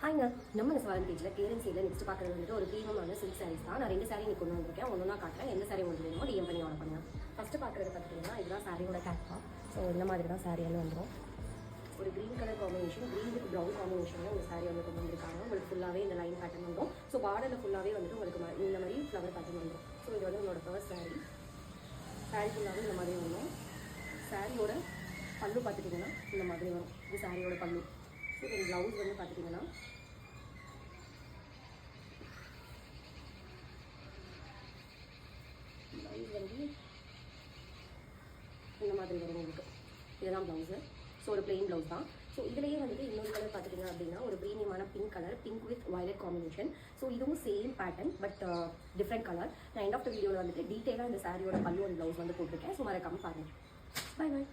ஹாய்ங்க, நம்ம இந்த சவால் பேஜில் கேரன்சியில் நெக்ஸ்ட் பார்க்குறது வந்துட்டு ஒரு ப்ரீமியமான சில்க் சாரீஸ் தான். நான் 2 சாரீ கொண்டு வந்திருக்கேன். ஒன்று காட்டுறேன். எந்த சாரீ உங்களுக்கு வேணுமோ டிஎம் பண்ணி ஆர்டர் பண்ணுங்கள். ஃபஸ்ட்டு பார்க்குறது பார்த்தீங்கன்னா இதுதான் சாரியோட கேட்பா. ஸோ இந்த மாதிரி தான் சாரீ வந்து வந்துடும். ஒரு green colour combination, green with brown காம்பினேஷனில் ஒரு சாரீ வந்து கொண்டு வந்திருக்காங்க. உங்களுக்கு ஃபுல்லாகவே இந்த லைன் பேட்டர்ன் வந்துடும். ஸோ பார்டரில் ஃபுல்லாகவே வந்துட்டு உங்களுக்கு இந்த மாதிரி ஃப்ளவர் பேட்டர்ன் வந்துடும். ஸோ இது வந்து உங்களோட ஃபர்ஸ்ட் சாரீ ஃபுல்லாகவே இந்த மாதிரி வரும். சாரியோட பல்லு பார்த்துட்டிங்கன்னா இந்த மாதிரி வரும். இது சாரியோட பல்லு. ஸோ இந்த ப்ளவுஸ் வந்து பார்த்துட்டிங்கன்னா ப்ளவுஸ் வந்து இந்த மாதிரி வரும் உங்களுக்கு. இதுதான் ப்ளவுஸு. ஸோ ஒரு பிளெயின் ப்ளவுஸ் தான். ஸோ இதுலேயே வந்துட்டு இன்னொரு கலர் பார்த்துட்டிங்க அப்படின்னா ஒரு ப்ரீமியமான pink colour, pink with violet combination. So இதுவும் same pattern but different colour. நான் எண்ட் ஆஃப் த வீடியோவில் வந்துட்டு டீட்டெயிலாக இந்த சாரியோட பல்லு அண்ட் ப்ளவுஸ் வந்து போட்டிருக்கேன். ஸோ மறக்காம பாருங்கள். Bye bye.